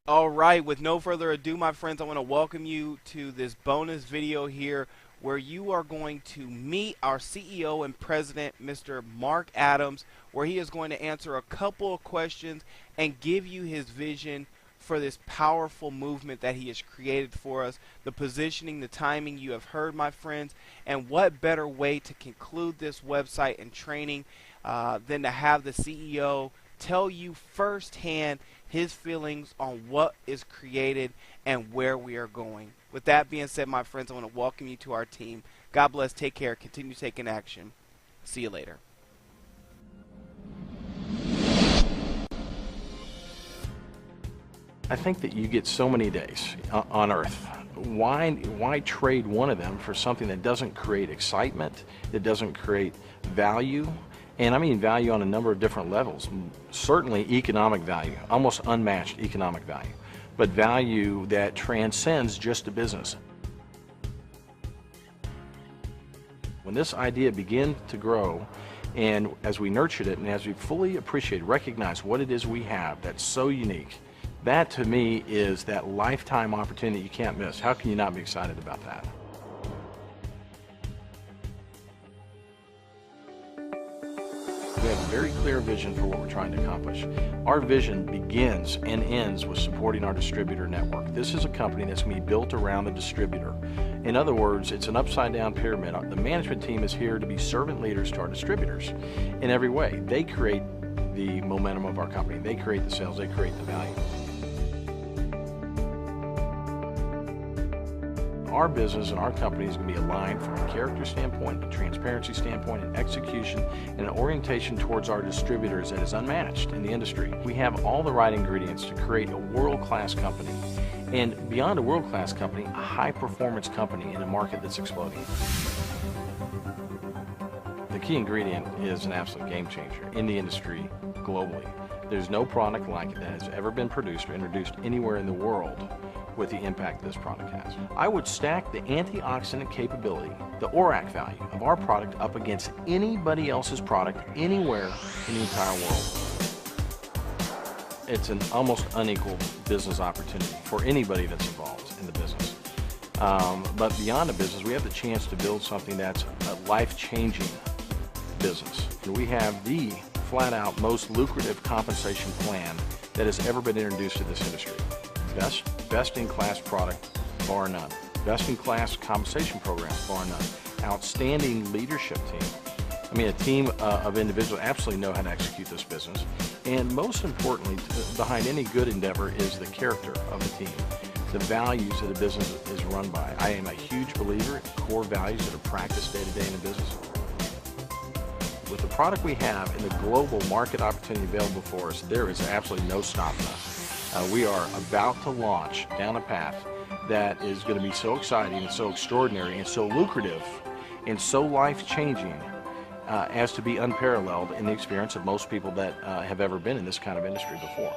All right, with no further ado, my friends, I want to welcome you to this bonus video here where you are going to meet our CEO and president, Mr. Mark Adams, where he is going to answer a couple of questions and give you his vision for this powerful movement that he has created for us, the positioning, the timing you have heard, my friends, and what better way to conclude this website and training than to have the CEO tell you firsthand his feelings on what is created and where we are going. With that being said, my friends, I want to welcome you to our team. God bless, take care, continue taking action. See you later. I think that you get so many days on Earth. Why trade one of them for something that doesn't create excitement, that doesn't create value? And I mean value on a number of different levels. Certainly economic value, almost unmatched economic value, but value that transcends just a business. When this idea began to grow, and as we nurtured it and as we fully appreciate, recognize what it is we have that's so unique, that to me is that lifetime opportunity you can't miss. How can you not be excited about that? We have a very clear vision for what we're trying to accomplish. Our vision begins and ends with supporting our distributor network. This is a company that's going to be built around the distributor. In other words, it's an upside-down pyramid. The management team is here to be servant leaders to our distributors in every way. They create the momentum of our company. They create the sales. They create the value. Our business and our company is going to be aligned from a character standpoint, a transparency standpoint, an execution, and an orientation towards our distributors that is unmatched in the industry. We have all the right ingredients to create a world-class company, and beyond a world-class company, a high-performance company in a market that's exploding. The key ingredient is an absolute game changer in the industry globally. There's no product like it that has ever been produced or introduced anywhere in the world with the impact this product has. I would stack the antioxidant capability, the ORAC value of our product up against anybody else's product anywhere in the entire world. It's an almost unequal business opportunity for anybody that's involved in the business. But beyond the business, we have the chance to build something that's a life-changing business. And we have the flat-out most lucrative compensation plan that has ever been introduced to this industry. Best-in-class product, bar none. Best-in-class compensation program, bar none. Outstanding leadership team. I mean, a team of individuals absolutely know how to execute this business. And most importantly, behind any good endeavor is the character of the team, the values that a business is run by. I am a huge believer in core values that are practiced day to day in a business. With the product we have and the global market opportunity available for us, there is absolutely no stopping us. We are about to launch down a path that is going to be so exciting and so extraordinary and so lucrative and so life-changing as to be unparalleled in the experience of most people that have ever been in this kind of industry before.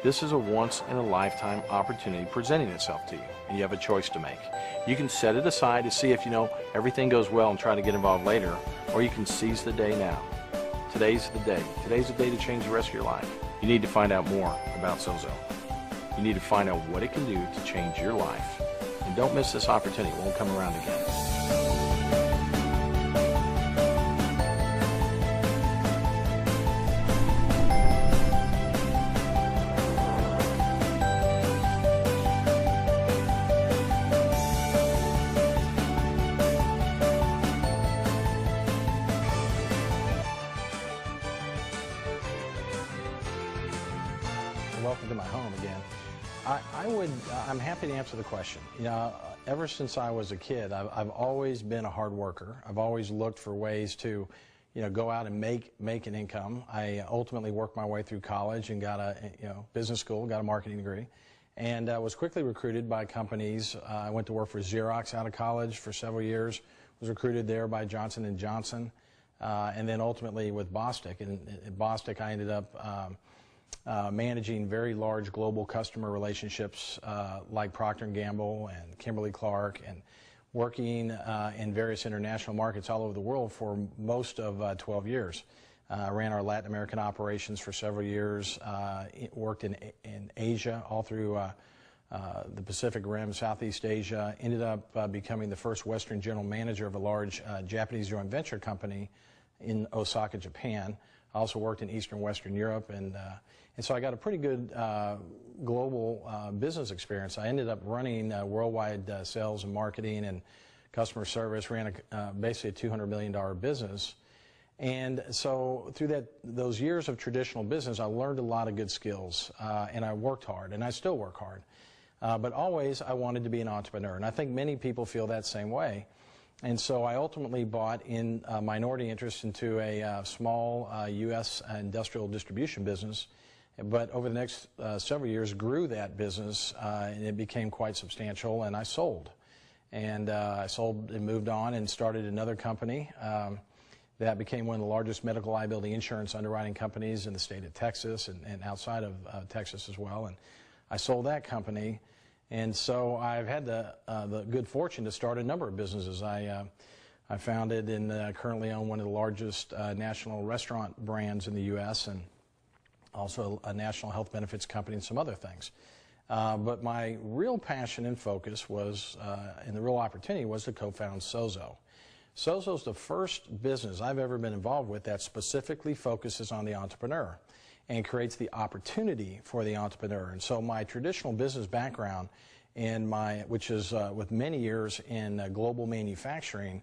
This is a once-in-a-lifetime opportunity presenting itself to you, and you have a choice to make. You can set it aside to see if everything goes well and try to get involved later, or you can seize the day now. Today's the day. Today's the day to change the rest of your life. You need to find out more about Sozo. You need to find out what it can do to change your life. And don't miss this opportunity. It won't come around again. Welcome to my home again. I'm happy to answer the question. Ever since I was a kid, I've always been a hard worker. I've always looked for ways to, go out and make an income. I ultimately worked my way through college and got a, business school, got a marketing degree, and was quickly recruited by companies. I went to work for Xerox out of college for several years. Was recruited there by Johnson & Johnson, and then ultimately with Bostic. And at Bostic, I ended up managing very large global customer relationships like Procter & Gamble and Kimberly-Clark, and working in various international markets all over the world for most of 12 years. ran our Latin American operations for several years, worked in Asia, all through the Pacific Rim, Southeast Asia, ended up becoming the first Western general manager of a large Japanese joint venture company in Osaka, Japan. I also worked in Eastern Western Europe, and so I got a pretty good global business experience. I ended up running worldwide sales and marketing and customer service, ran basically a $200 million business. And so through those years of traditional business, I learned a lot of good skills, and I worked hard, and I still work hard. But always I wanted to be an entrepreneur, and I think many people feel that same way. And so I ultimately bought in a minority interest into a small U.S. industrial distribution business, but over the next several years grew that business, and it became quite substantial, and I sold. And I sold and moved on and started another company that became one of the largest medical liability insurance underwriting companies in the state of Texas and outside of Texas as well. And I sold that company, and so I've had the good fortune to start a number of businesses. I founded and currently own one of the largest national restaurant brands in the U.S. and also a national health benefits company and some other things. But my real passion and focus was, and the real opportunity was to co-found Sozo. Sozo is the first business I've ever been involved with that specifically focuses on the entrepreneur and creates the opportunity for the entrepreneur. And so my traditional business background, which is with many years in global manufacturing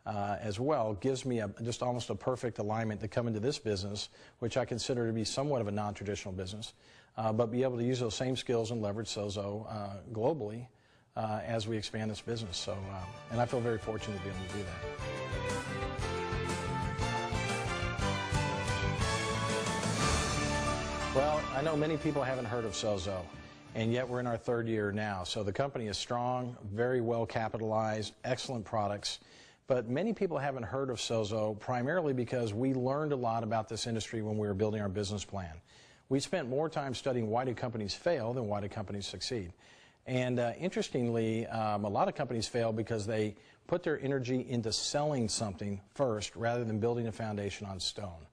as well, gives me just almost a perfect alignment to come into this business, which I consider to be somewhat of a non-traditional business, but be able to use those same skills and leverage Sozo globally as we expand this business. So, and I feel very fortunate to be able to do that. Well, I know many people haven't heard of Sozo, and yet we're in our third year now. So the company is strong, very well capitalized, excellent products. But many people haven't heard of Sozo primarily because we learned a lot about this industry when we were building our business plan. We spent more time studying why do companies fail than why do companies succeed. And interestingly, a lot of companies fail because they put their energy into selling something first rather than building a foundation on stone.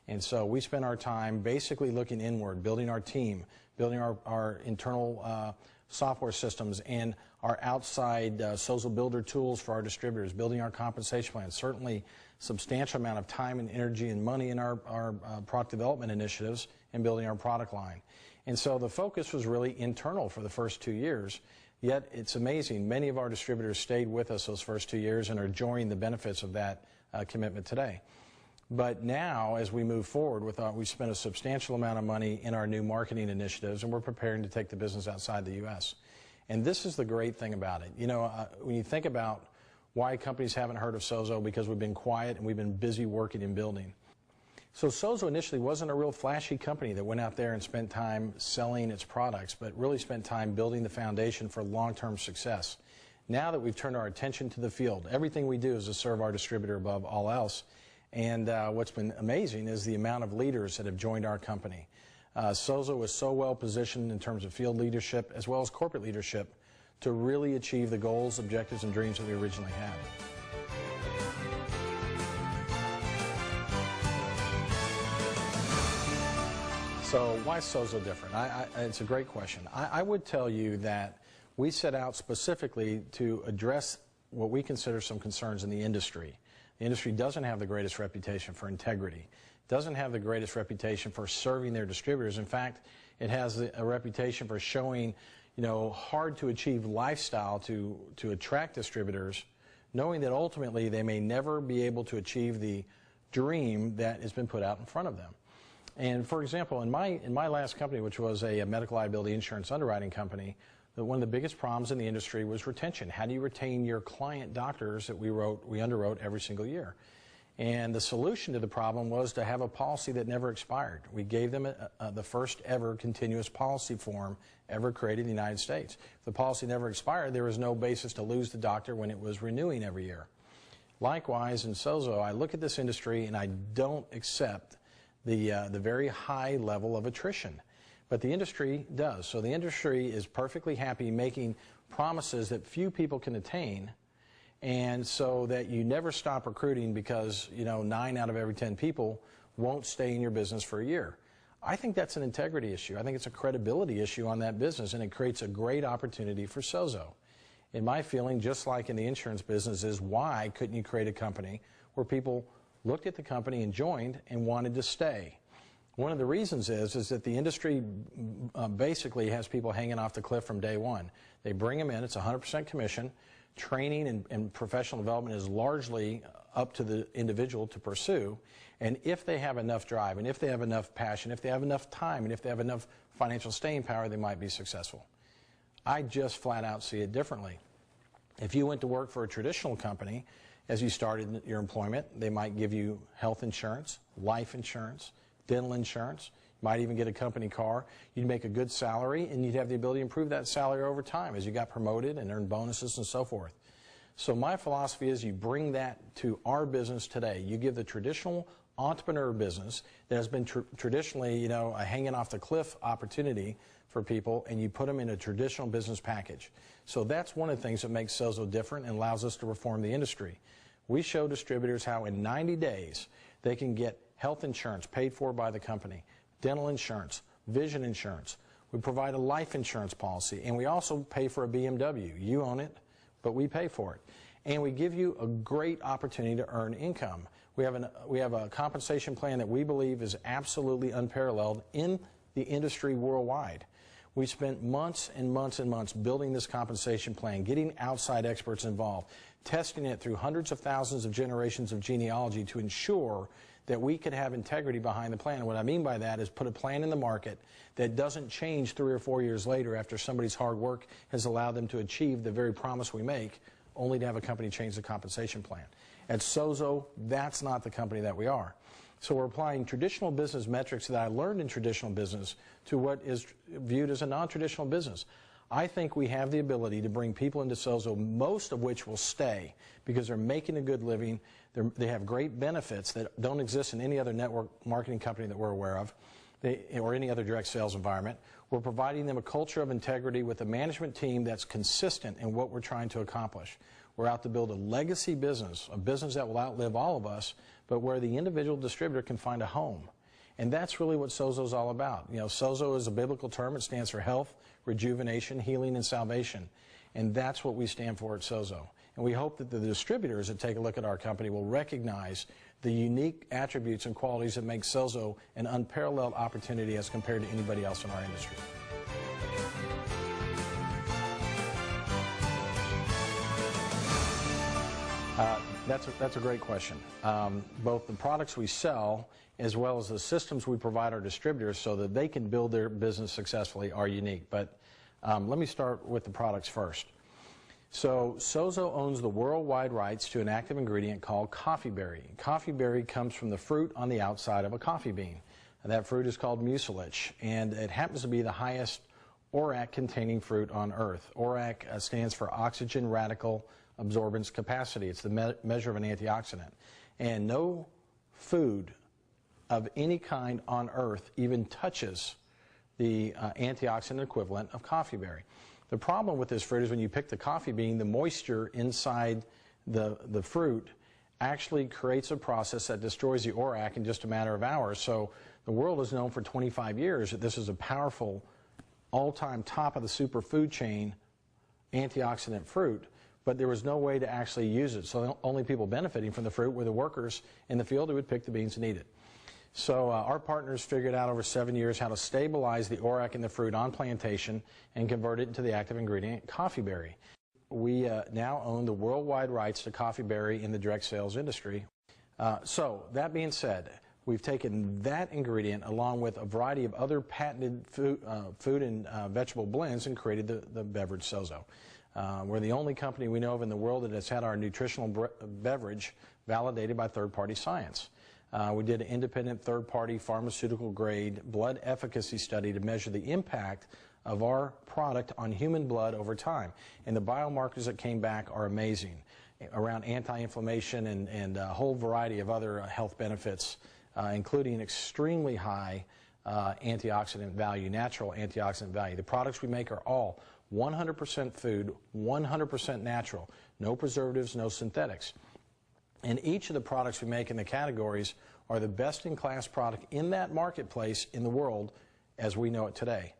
And so we spent our time basically looking inward, building our team, building our internal software systems and our outside Sozo Builder tools for our distributors, building our compensation plans, certainly substantial amount of time and energy and money in our product development initiatives and building our product line. And so the focus was really internal for the first 2 years, yet it's amazing. Many of our distributors stayed with us those first 2 years and are enjoying the benefits of that commitment today. But now, as we move forward, we spent a substantial amount of money in our new marketing initiatives, and we're preparing to take the business outside the U.S. And this is the great thing about it. You know, when you think about why companies haven't heard of Sozo, because we've been quiet and we've been busy working and building. So Sozo initially wasn't a real flashy company that went out there and spent time selling its products, but really spent time building the foundation for long-term success. Now that we've turned our attention to the field, everything we do is to serve our distributor above all else. And what's been amazing is the amount of leaders that have joined our company. Sozo is so well positioned in terms of field leadership as well as corporate leadership to really achieve the goals, objectives, and dreams that we originally had. So why is Sozo different? It's a great question. I would tell you that we set out specifically to address what we consider some concerns in the industry. The industry doesn't have the greatest reputation for integrity, doesn't have the greatest reputation for serving their distributors. In fact, it has a reputation for showing, hard to achieve lifestyle to attract distributors, knowing that ultimately they may never be able to achieve the dream that has been put out in front of them. And for example, in my last company, which was a medical liability insurance underwriting company, one of the biggest problems in the industry was retention. How do you retain your client doctors that we underwrote every single year? And the solution to the problem was to have a policy that never expired. We gave them the first ever continuous policy form ever created in the United States. If the policy never expired, there was no basis to lose the doctor when it was renewing every year. Likewise, in Sozo, I look at this industry and I don't accept the very high level of attrition. But the industry does. So the industry is perfectly happy making promises that few people can attain, and so that you never stop recruiting because 9 out of every 10 people won't stay in your business for a year. I think that's an integrity issue. I think it's a credibility issue on that business, and it creates a great opportunity for Sozo. In my feeling, just like in the insurance business, is why couldn't you create a company where people looked at the company and joined and wanted to stay? One of the reasons is that the industry basically has people hanging off the cliff from day one. They bring them in, it's 100% commission. Training and professional development is largely up to the individual to pursue. And if they have enough drive, and if they have enough passion, if they have enough time, and if they have enough financial staying power, they might be successful. I just flat out see it differently. If you went to work for a traditional company, as you started your employment, they might give you health insurance, life insurance, dental insurance. You might even get a company car. You'd make a good salary, and you'd have the ability to improve that salary over time as you got promoted and earned bonuses and so forth. So my philosophy is you bring that to our business today. You give the traditional entrepreneur business that has been traditionally, you know, a hanging off the cliff opportunity for people, and you put them in a traditional business package. So that's one of the things that makes Sozo different and allows us to reform the industry. We show distributors how in 90 days they can get health insurance paid for by the company, dental insurance, vision insurance. We provide a life insurance policy, and we also pay for a BMW. You own it, but we pay for it. And we give you a great opportunity to earn income. We have a compensation plan that we believe is absolutely unparalleled in the industry worldwide. We spent months and months and months building this compensation plan, getting outside experts involved, testing it through hundreds of thousands of generations of genealogy to ensure that we could have integrity behind the plan. And what I mean by that is put a plan in the market that doesn't change 3 or 4 years later after somebody's hard work has allowed them to achieve the very promise we make, only to have a company change the compensation plan. At Sozo, that's not the company that we are. So we're applying traditional business metrics that I learned in traditional business to what is viewed as a non-traditional business. I think we have the ability to bring people into Sozo, most of which will stay because they're making a good living. They have great benefits that don't exist in any other network marketing company that we're aware of, or any other direct sales environment. We're providing them a culture of integrity with a management team that's consistent in what we're trying to accomplish. We're out to build a legacy business, a business that will outlive all of us, but where the individual distributor can find a home. And that's really what Sozo is all about. You know, Sozo is a biblical term. It stands for health, rejuvenation, healing, and salvation. And that's what we stand for at Sozo. And we hope that the distributors that take a look at our company will recognize the unique attributes and qualities that make Sozo an unparalleled opportunity as compared to anybody else in our industry. That's a great question. Both the products we sell as well as the systems we provide our distributors so that they can build their business successfully are unique. But let me start with the products first. So Sozo owns the worldwide rights to an active ingredient called coffee berry. Coffee berry comes from the fruit on the outside of a coffee bean. And that fruit is called mucilage, and it happens to be the highest ORAC-containing fruit on Earth. ORAC stands for oxygen radical absorbance capacity. It's the measure of an antioxidant. And no food of any kind on Earth even touches the antioxidant equivalent of coffee berry. The problem with this fruit is when you pick the coffee bean, the moisture inside the fruit actually creates a process that destroys the ORAC in just a matter of hours. So the world has known for 25 years that this is a powerful, all-time top of the superfood chain antioxidant fruit, but there was no way to actually use it. So the only people benefiting from the fruit were the workers in the field who would pick the beans and eat it. So our partners figured out over 7 years how to stabilize the ORAC in the fruit on plantation and convert it into the active ingredient, coffee berry. We now own the worldwide rights to coffee berry in the direct sales industry. So that being said, we've taken that ingredient along with a variety of other patented food and vegetable blends and created the beverage Sozo. We're the only company we know of in the world that has had our nutritional beverage validated by third-party science. We did an independent third-party pharmaceutical grade blood efficacy study to measure the impact of our product on human blood over time. And the biomarkers that came back are amazing around anti-inflammation and a whole variety of other health benefits, including extremely high antioxidant value, natural antioxidant value. The products we make are all 100% food, 100% natural, no preservatives, no synthetics. And each of the products we make in the categories are the best-in-class product in that marketplace in the world as we know it today.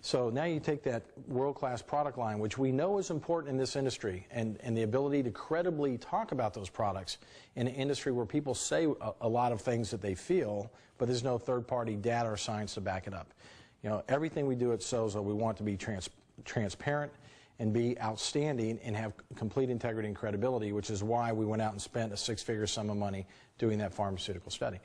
So now you take that world-class product line, which we know is important in this industry, and the ability to credibly talk about those products in an industry where people say a lot of things that they feel, but there's no third-party data or science to back it up. You know, everything we do at Sozo, we want to be transparent and be outstanding and have complete integrity and credibility, which is why we went out and spent a six-figure sum of money doing that pharmaceutical study.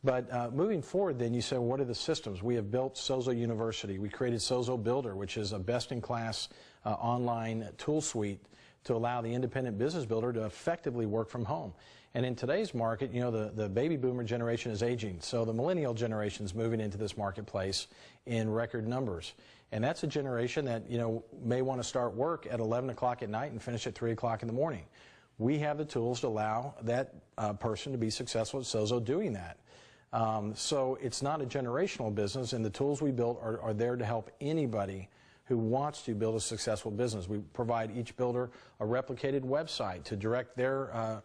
But moving forward, then, you say, what are the systems? We have built Sozo University. We created Sozo Builder, which is a best-in-class online tool suite to allow the independent business builder to effectively work from home. And in today's market, you know, the baby boomer generation is aging, so the millennial generation is moving into this marketplace in record numbers. And that's a generation that, you know, may want to start work at 11 o'clock at night and finish at 3 o'clock in the morning. We have the tools to allow that person to be successful at Sozo doing that. So it's not a generational business, and the tools we built are there to help anybody who wants to build a successful business. We provide each builder a replicated website to direct their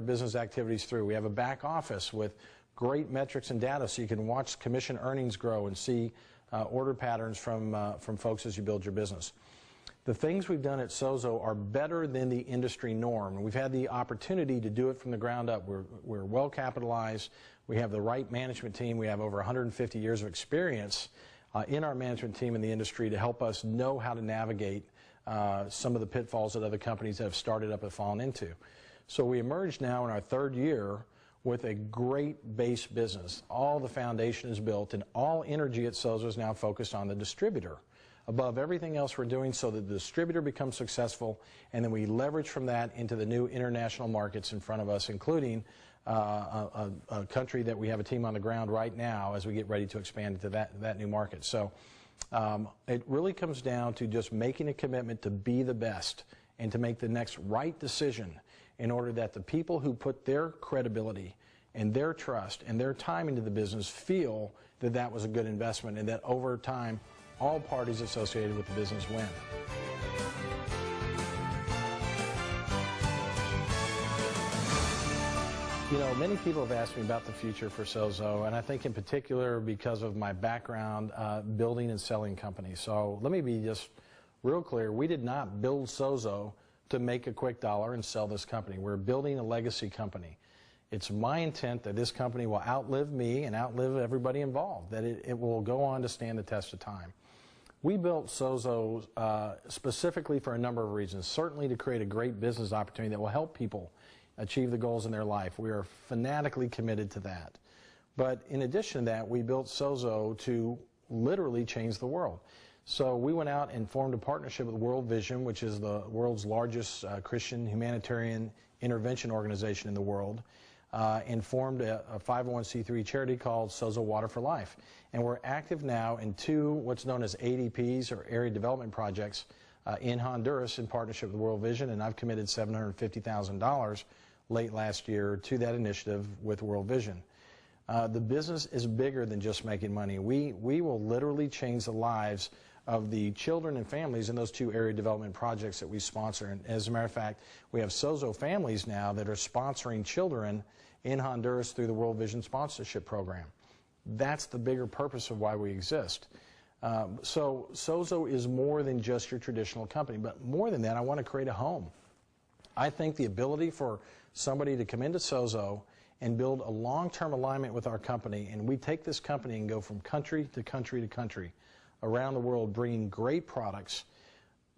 business activities through. We have a back office with great metrics and data so you can watch commission earnings grow and see order patterns from folks as you build your business. The things we've done at Sozo are better than the industry norm. We've had the opportunity to do it from the ground up. We're well capitalized. We have the right management team. We have over 150 years of experience in our management team in the industry to help us know how to navigate some of the pitfalls that other companies that have started up have fallen into. So we emerge now in our third year with a great base business. All the foundation is built, and all energy at Sozo is now focused on the distributor above everything else we're doing, so that the distributor becomes successful, and then we leverage from that into the new international markets in front of us, including a country that we have a team on the ground right now as we get ready to expand into that new market. So it really comes down to just making a commitment to be the best and to make the next right decision in order that the people who put their credibility and their trust and their time into the business feel that that was a good investment, and that over time all parties associated with the business win. You know, many people have asked me about the future for Sozo, and I think in particular because of my background building and selling companies. So let me be just real clear. We did not build Sozo to make a quick dollar and sell this company. We're building a legacy company. It's my intent that this company will outlive me and outlive everybody involved, that it will go on to stand the test of time. We built Sozo specifically for a number of reasons. Certainly to create a great business opportunity that will help people achieve the goals in their life. We are fanatically committed to that. But in addition to that, we built Sozo to literally change the world. So we went out and formed a partnership with World Vision, which is the world's largest Christian humanitarian intervention organization in the world, and formed a 501c3 charity called Sozo Water for Life. And we're active now in two what's known as ADPs, or Area Development Projects, in Honduras in partnership with World Vision, and I've committed $750,000 late last year to that initiative with World Vision. The business is bigger than just making money. We will literally change the lives of the children and families in those two area development projects that we sponsor. And as a matter of fact, we have Sozo families now that are sponsoring children in Honduras through the World Vision sponsorship program. That's the bigger purpose of why we exist. So Sozo is more than just your traditional company, but more than that, I want to create a home. I think the ability for somebody to come into Sozo and build a long-term alignment with our company, and we take this company and go from country to country to country around the world, bringing great products,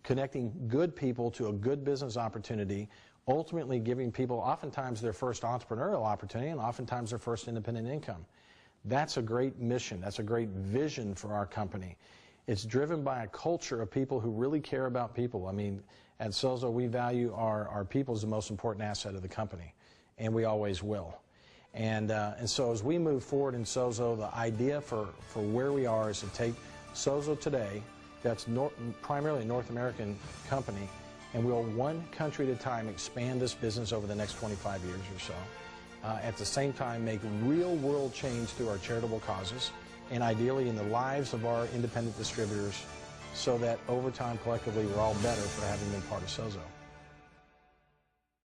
connecting good people to a good business opportunity, ultimately giving people oftentimes their first entrepreneurial opportunity and oftentimes their first independent income. That's a great mission. That's a great vision for our company. It's driven by a culture of people who really care about people. I mean, at Sozo, we value our people as the most important asset of the company, and we always will. And so as we move forward in Sozo, the idea for where we are is to take Sozo today, that's primarily a North American company, and we'll one country at a time expand this business over the next 25 years or so. At the same time, make real world change through our charitable causes, and ideally in the lives of our independent distributors, so that over time collectively we're all better for having been part of Sozo.